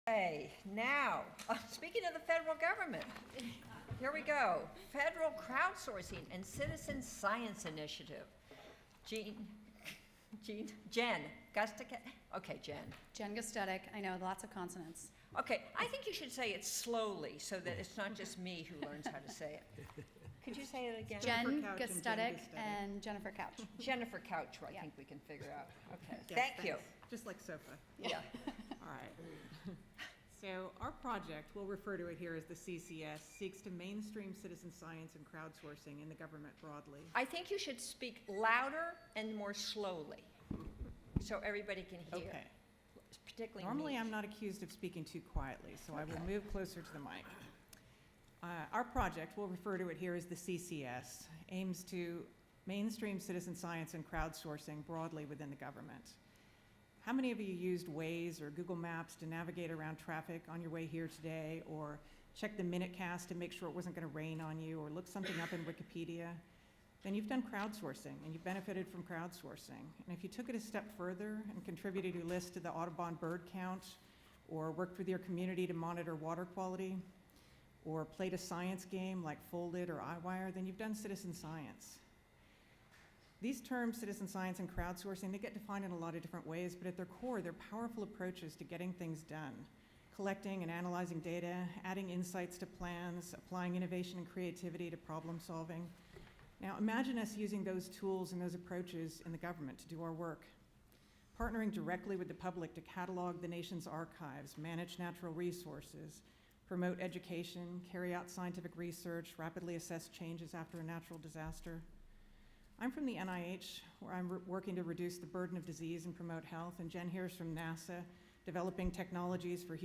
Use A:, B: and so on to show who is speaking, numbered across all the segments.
A: Okay, now, speaking of the federal government, here we go. Federal Crowdsourcing and Citizen Science Initiative. Jen Gustica? Okay, Jen.
B: Jen Gustetic, I know, lots of consonants.
A: Okay, I think you should say it slowly so that it's not just me who learns how to say it. Could you say it again?
B: Jen Gustetic and Jennifer Couch.
A: Jennifer Couch, I think we can figure out. Okay, yes, thank you.
C: Just like SOFA.
A: Yeah.
C: All right. So our project, we'll refer to it here as the CCS, seeks to mainstream citizen science and crowdsourcing in the government broadly.
A: I think you should speak louder and more slowly so everybody can hear.
C: Okay.
A: Particularly
C: Normally
A: me.
C: I'm not accused of speaking too quietly, so I will move closer to the mic. Our project, we'll refer to it here as the CCS, aims to mainstream citizen science and crowdsourcing broadly within the government. How many of you used Waze or Google Maps to navigate around traffic on your way here today, or check the MinuteCast to make sure it wasn't going to rain on you, or look something up in Wikipedia? Then you've done crowdsourcing, and you benefited from crowdsourcing. And if you took it a step further and contributed your list to the Audubon bird count, or worked with your community to monitor water quality, or played a science game like Folded or iWire, then you've done citizen science. These terms, citizen science and crowdsourcing, they get defined in a lot of different ways, but at their core, they're powerful approaches to getting things done. Collecting and analyzing data, adding insights to plans, applying innovation and creativity to problem solving. Now imagine us using those tools and those approaches in the government to do our work. Partnering directly with the public to catalog the nation's archives, manage natural resources, promote education, carry out scientific research, rapidly assess changes after a natural disaster. I'm from the NIH, where I'm working to reduce the burden of disease and promote health, and Jen here's from NASA, developing technologies for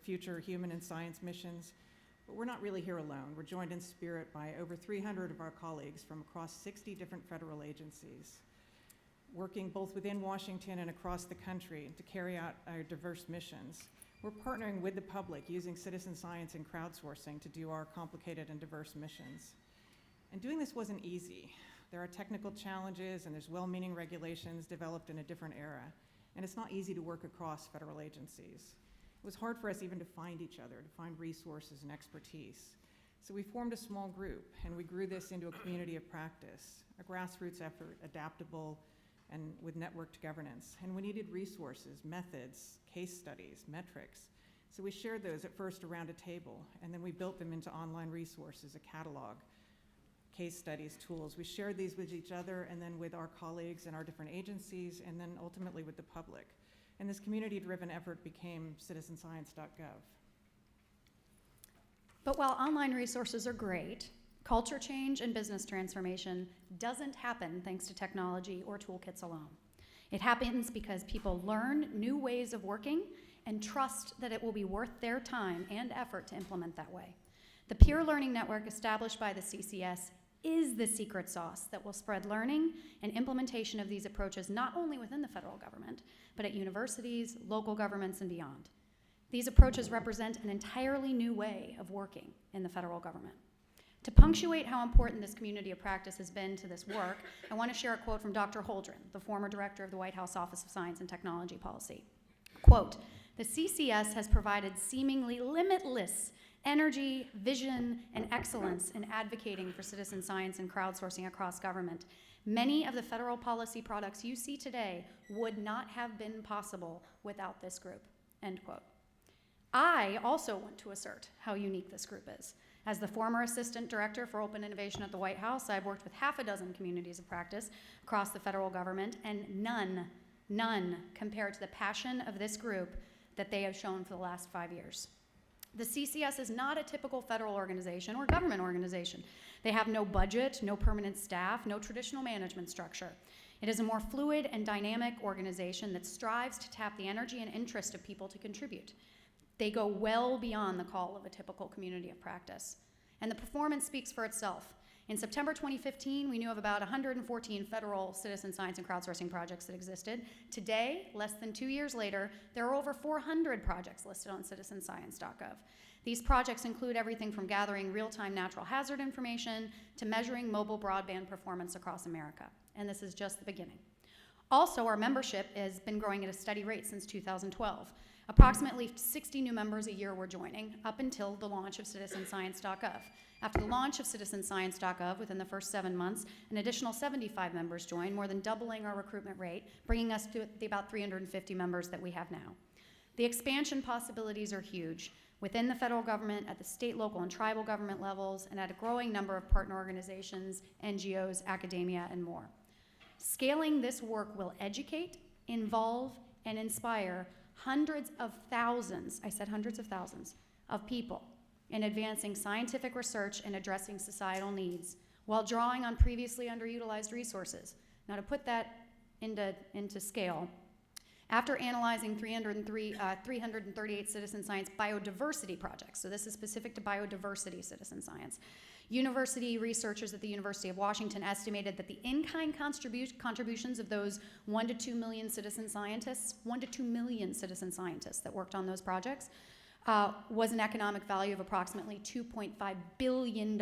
C: future human and science missions. But we're not really here alone. We're joined in spirit by over 300 of our colleagues from across 60 different federal agencies, working both within Washington and across the country to carry out our diverse missions. We're partnering with the public using citizen science and crowdsourcing to do our complicated and diverse missions. And doing this wasn't easy. There are technical challenges and there's well-meaning regulations developed in a different era. And it's not easy to work across federal agencies. It was hard for us even to find each other, to find resources and expertise. So we formed a small group and we grew this into a community of practice, a grassroots effort, adaptable and with networked governance. And we needed resources, methods, case studies, metrics. So we shared those at first around a table, and then we built them into online resources, a catalog, case studies, tools. We shared these with each other and then with our colleagues and our different agencies, and then ultimately with the public. And this community-driven effort became citizenscience.gov.
B: But while online resources are great, culture change and business transformation doesn't happen thanks to technology or toolkits alone. It happens because people learn new ways of working and trust that it will be worth their time and effort to implement that way. The peer learning network established by the CCS is the secret sauce that will spread learning and implementation of these approaches not only within the federal government, but at universities, local governments, and beyond. These approaches represent an entirely new way of working in the federal government. To punctuate how important this community of practice has been to this work, I want to share a quote from Dr. Holdren, the former director of the White House Office of Science and Technology Policy. Quote, "The CCS has provided seemingly limitless energy, vision, and excellence in advocating for citizen science and crowdsourcing across government. Many of the federal policy products you see today would not have been possible without this group," end quote. I also want to assert how unique this group is. As the former assistant director for open innovation at the White House, I've worked with half a dozen communities of practice across the federal government, and none compared to the passion of this group that they have shown for the last 5 years. The CCS is not a typical federal organization or government organization. They have no budget, no permanent staff, no traditional management structure. It is a more fluid and dynamic organization that strives to tap the energy and interest of people to contribute. They go well beyond the call of a typical community of practice. And the performance speaks for itself. In September 2015, we knew of about 114 federal citizen science and crowdsourcing projects that existed. Today, less than 2 years later, there are over 400 projects listed on citizenscience.gov. These projects include everything from gathering real-time natural hazard information to measuring mobile broadband performance across America. And this is just the beginning. Also, our membership has been growing at a steady rate since 2012. Approximately 60 new members a year were joining up until the launch of citizenscience.gov. After the launch of citizenscience.gov, within the first 7 months, an additional 75 members joined, more than doubling our recruitment rate, bringing us to the about 350 members that we have now. The expansion possibilities are huge within the federal government, at the state, local, and tribal government levels, and at a growing number of partner organizations, NGOs, academia, and more. Scaling this work will educate, involve, and inspire hundreds of thousands, I said hundreds of thousands, of people in advancing scientific research and addressing societal needs while drawing on previously underutilized resources. Now, to put that into scale, after analyzing 338 citizen science biodiversity projects, so this is specific to biodiversity citizen science, university researchers at the University of Washington estimated that the in-kind contributions of those 1 to 2 million citizen scientists, 1 to 2 million citizen scientists that worked on those projects, was an economic value of approximately $2.5 billion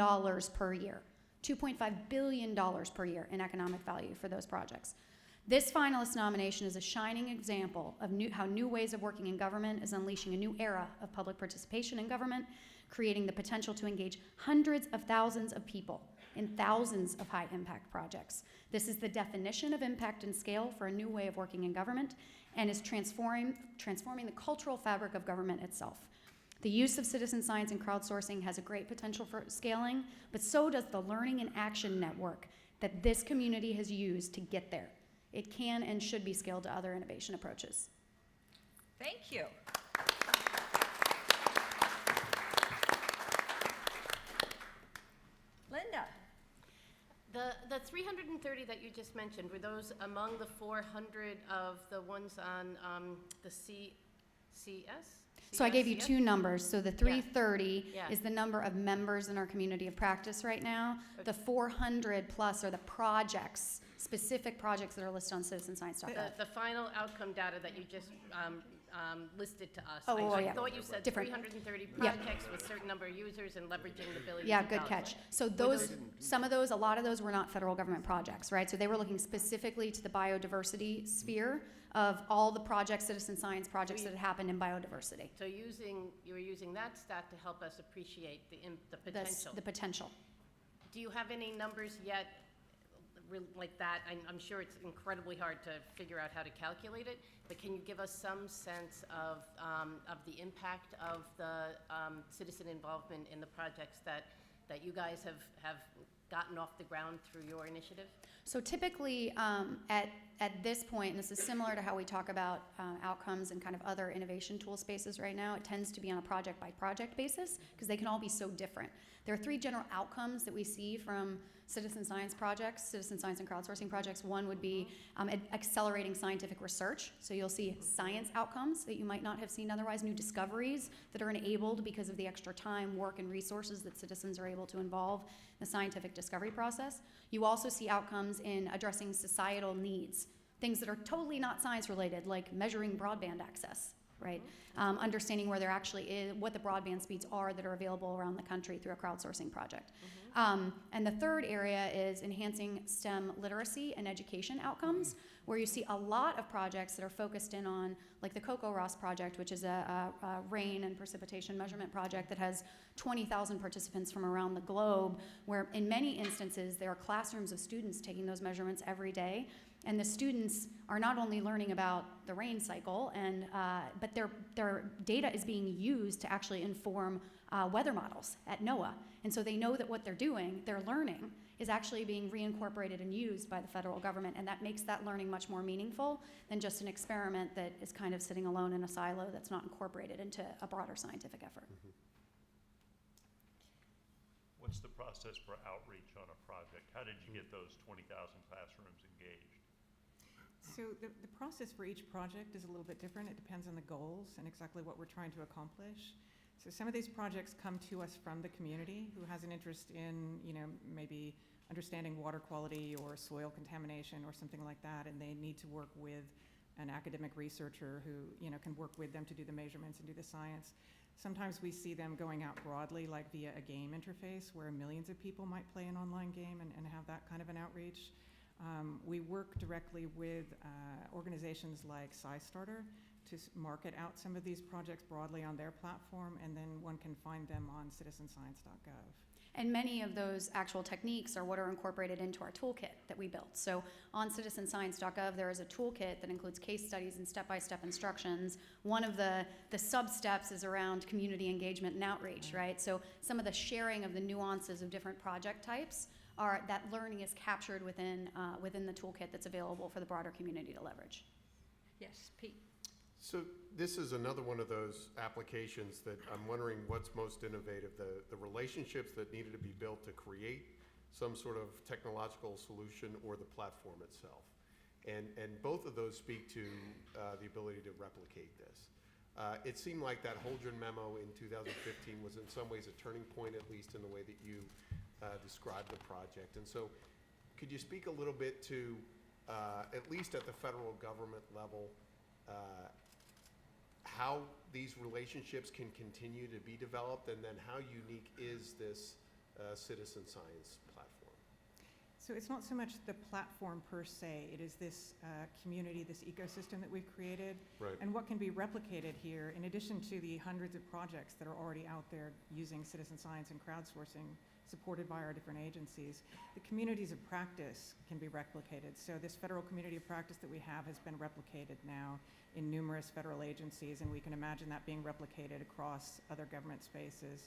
B: per year. $2.5 billion per year in economic value for those projects. This finalist nomination is a shining example of how new ways of working in government is unleashing a new era of public participation in government, creating the potential to engage hundreds of thousands of people in thousands of high-impact projects. This is the definition of impact and scale for a new way of working in government and is transforming the cultural fabric of government itself. The use of citizen science and crowdsourcing has a great potential for scaling, but so does the learning and action network that this community has used to get there. It can and should be scaled to other innovation approaches.
A: Thank you. Linda.
D: The 330 that you just mentioned, were those among the 400 of the ones on the CCS?
B: So I gave you
D: CSCS?
B: two numbers. So the 330
D: Yeah.
B: is the number of members in our community of practice right now.
D: Okay.
B: The 400 plus are the projects, specific projects that are listed on citizenscience.gov.
D: The final outcome data that you just listed to us.
B: Oh,
D: I
B: yeah.
D: thought you said
B: Different.
D: 330
B: Yeah.
D: projects with a certain number of users and leveraging the billions
B: Yeah,
D: of
B: good
D: dollars.
B: catch. So those, some of those, a lot of those were not federal government projects, right? So they were looking specifically to the biodiversity sphere of all the projects, citizen science projects that had happened in biodiversity.
D: So you were using that stat to help us appreciate the potential.
B: The potential.
D: Do you have any numbers yet like that? I'm sure it's incredibly hard to figure out how to calculate it, but can you give us some sense of the impact of the citizen involvement in the projects that you guys have gotten off the ground through your initiative?
B: So typically, at this point, and this is similar to how we talk about outcomes and kind of other innovation tool spaces right now, it tends to be on a project-by-project basis because they can all be so different. There are 3 general outcomes that we see from citizen science projects, citizen science and crowdsourcing projects. One would be accelerating scientific research. So you'll see science outcomes that you might not have seen otherwise, new discoveries that are enabled because of the extra time, work, and resources that citizens are able to involve in the scientific discovery process. You also see outcomes in addressing societal needs, things that are totally not science related, like measuring broadband access, right? Understanding where there actually is, what the broadband speeds are that are available around the country through a crowdsourcing project. And the third area is enhancing STEM literacy and education outcomes, where you see a lot of projects that are focused in on, like the Coco Ross project, which is a rain and precipitation measurement project that has 20,000 participants from around the globe, where in many instances there are classrooms of students taking those measurements every day. And the students are not only learning about the rain cycle, but their data is being used to actually inform weather models at NOAA. And so they know that what they're doing, their learning, is actually being reincorporated and used by the federal government. And that makes that learning much more meaningful than just an experiment that is kind of sitting alone in a silo that's not incorporated into a broader scientific effort.
E: What's the process for outreach on a project? How did you get those 20,000 classrooms engaged?
C: So the process for each project is a little bit different. It depends on the goals and exactly what we're trying to accomplish. So some of these projects come to us from the community who has an interest in, maybe understanding water quality or soil contamination or something like that, and they need to work with an academic researcher who, can work with them to do the measurements and do the science. Sometimes we see them going out broadly, like via a game interface where millions of people might play an online game and have that kind of an outreach. We work directly with organizations like SciStarter to market out some of these projects broadly on their platform, and then one can find them on citizenscience.gov.
B: And many of those actual techniques are what are incorporated into our toolkit that we built. So on citizenscience.gov, there is a toolkit that includes case studies and step-by-step instructions. One of the sub-steps is around community engagement and outreach, right? So some of the sharing of the nuances of different project types that learning is captured within the toolkit that's available for the broader community to leverage.
A: Yes, Pete?
F: So this is another one of those applications that I'm wondering what's most innovative, the relationships that needed to be built to create some sort of technological solution or the platform itself. And both of those speak to the ability to replicate this. It seemed like that Holdren memo in 2015 was in some ways a turning point, at least in the way that you described the project. And so could you speak a little bit to, at least at the federal government level, how these relationships can continue to be developed, and then how unique is this citizen science platform?
C: So it's not so much the platform per se, it is this community, this ecosystem that we've created.
F: Right.
C: And what can be replicated here, in addition to the hundreds of projects that are already out there using citizen science and crowdsourcing, supported by our different agencies, the communities of practice can be replicated. So this federal community of practice that we have has been replicated now in numerous federal agencies, and we can imagine that being replicated across other government spaces.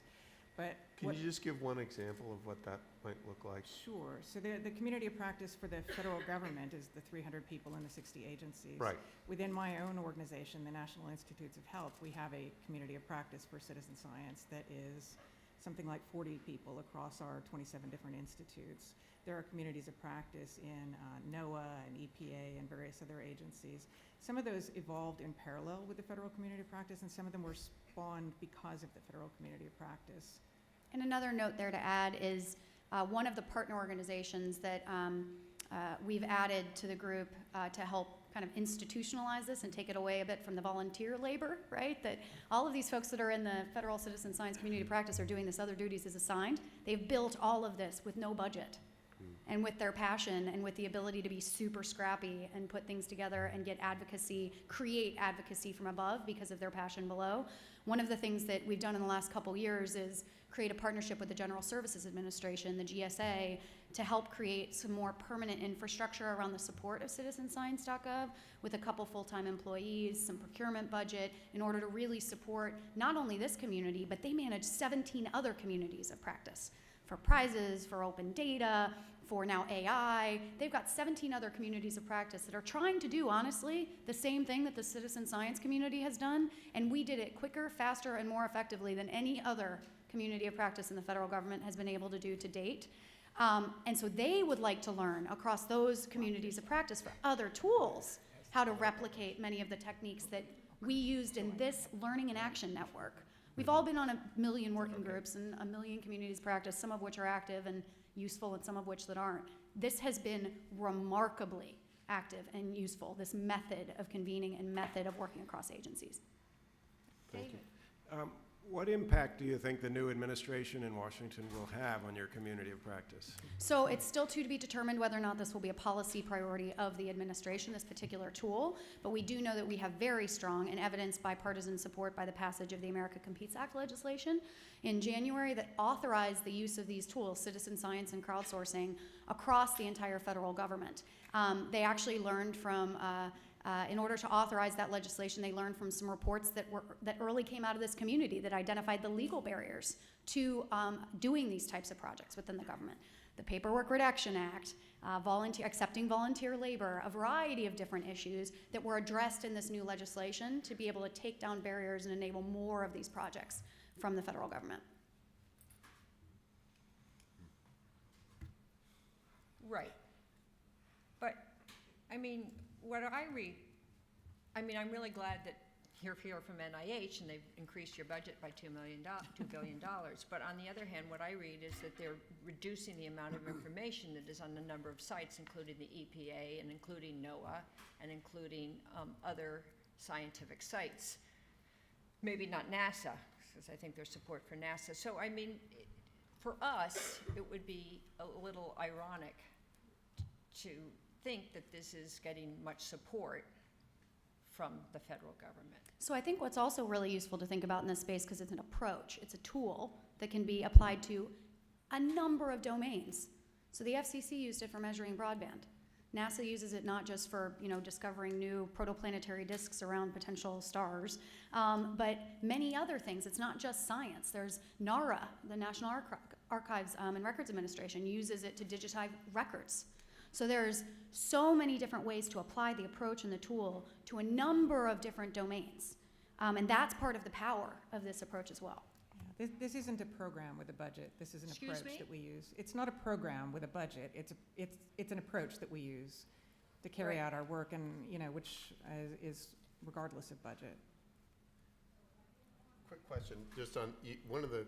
C: But
F: Can you just give one example of what that might look like?
C: Sure. So the community of practice for the federal government is the 300 people in the 60 agencies.
F: Right.
C: Within my own organization, the National Institutes of Health, we have a community of practice for citizen science that is something like 40 people across our 27 different institutes. There are communities of practice in NOAA and EPA and various other agencies. Some of those evolved in parallel with the federal community of practice, and some of them were spawned because of the federal community of practice.
B: And another note there to add is one of the partner organizations that we've added to the group to help kind of institutionalize this and take it away a bit from the volunteer labor, right? That all of these folks that are in the federal citizen science community practice are doing this other duties as assigned. They've built all of this with no budget and with their passion and with the ability to be super scrappy and put things together and get advocacy, create advocacy from above because of their passion below. One of the things that we've done in the last couple years is create a partnership with the General Services Administration, the GSA, to help create some more permanent infrastructure around the support of citizenscience.gov with a couple full-time employees, some procurement budget, in order to really support not only this community, but they manage 17 other communities of practice for prizes, for open data, for now AI. They've got 17 other communities of practice that are trying to do, honestly, the same thing that the citizen science community has done, and we did it quicker, faster, and more effectively than any other community of practice in the federal government has been able to do to date. And so they would like to learn across those communities of practice for other tools how to replicate many of the techniques that we used in this learning and action network. We've all been on a million working groups and a million communities of practice, some of which are active and useful and some of which that aren't. This has been remarkably active and useful, this method of convening and method of working across agencies.
F: Thank you.
G: What impact do you think the new administration in Washington will have on your community of practice?
B: So it's still to be determined whether or not this will be a policy priority of the administration, this particular tool, but we do know that we have very strong and evidenced bipartisan support by the passage of the America Competes Act legislation in January that authorized the use of these tools, citizen science and crowdsourcing, across the entire federal government. They actually learned from in order to authorize that legislation, they learned from some reports that early came out of this community that identified the legal barriers to doing these types of projects within the government. The Paperwork Reduction Act, accepting volunteer labor, a variety of different issues that were addressed in this new legislation to be able to take down barriers and enable more of these projects from the federal government.
A: Right. But, I mean, what I read, I mean, I'm really glad that you're here from NIH and they've increased your budget by $2 billion. But on the other hand, what I read is that they're reducing the amount of information that is on the number of sites, including the EPA and including NOAA and including other scientific sites. Maybe not NASA, because I think there's support for NASA. So, I mean, for us, it would be a little ironic to think that this is getting much support from the federal government.
B: So I think what's also really useful to think about in this space, because it's an approach, it's a tool that can be applied to a number of domains. So the FCC used it for measuring broadband. NASA uses it not just for, discovering new protoplanetary disks around potential stars, but many other things. It's not just science. There's NARA, the National Archives and Records Administration, uses it to digitize records. So there's so many different ways to apply the approach and the tool to a number of different domains. And that's part of the power of this approach as well.
C: Yeah, this isn't a program with a budget. This is an
A: Excuse
C: approach
A: me?
C: that we use. It's not a program with a budget. It's an approach that we use to carry
A: Right.
C: out our work, and which is regardless of budget.
F: Quick question, just on, one of the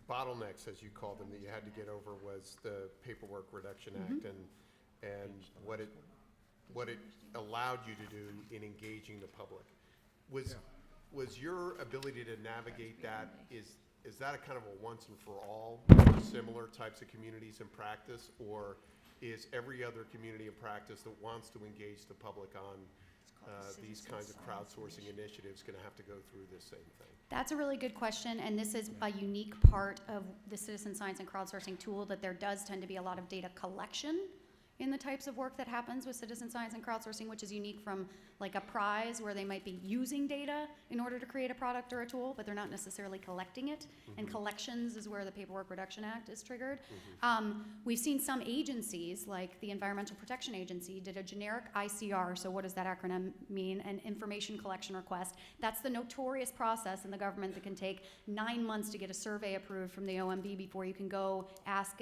F: bottlenecks, as you called them, that you had to get over was the Paperwork Reduction Act and what it allowed you to do in engaging the public. Was your ability to navigate that, is that a kind of a once and for all for similar types of communities in practice, or is every other community in practice that wants to engage the public on these kinds of crowdsourcing initiatives going to have to go through this same thing?
B: That's a really good question, and this is a unique part of the citizen science and crowdsourcing tool, that there does tend to be a lot of data collection in the types of work that happens with citizen science and crowdsourcing, which is unique from like a prize where they might be using data in order to create a product or a tool, but they're not necessarily collecting it. And collections is where the Paperwork Reduction Act is triggered. We've seen some agencies, like the Environmental Protection Agency, did a generic ICR. So what does that acronym mean? An information collection request. That's the notorious process in the government that can take 9 months to get a survey approved from the OMB before you can go ask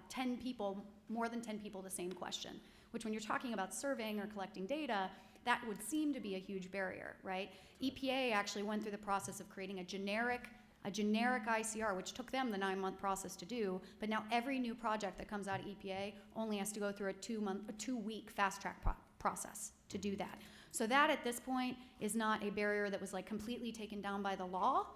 B: 10 people, more than 10 people, the same question, which when you're talking about surveying or collecting data, that would seem to be a huge barrier, right? EPA actually went through the process of creating a generic ICR, which took them the 9-month process to do, but now every new project that comes out of EPA only has to go through a 2-week fast track process to do that. So that at this point is not a barrier that was like completely taken down by the law,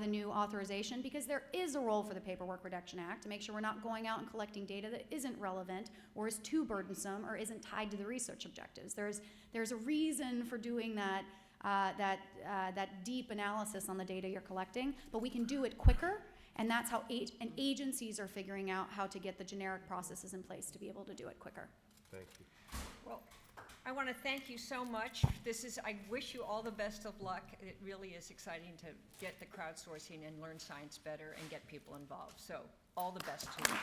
B: the new authorization, because there is a role for the Paperwork Reduction Act to make sure we're not going out and collecting data that isn't relevant or is too burdensome or isn't tied to the research objectives. There's a reason for doing that deep analysis on the data you're collecting, but we can do it quicker, and that's how agencies are figuring out how to get the generic processes in place to be able to do it quicker.
F: Thank you.
A: Well, I want to thank you so much. I wish you all the best of luck. It really is exciting to get the crowdsourcing and learn science better and get people involved. So all the best to you.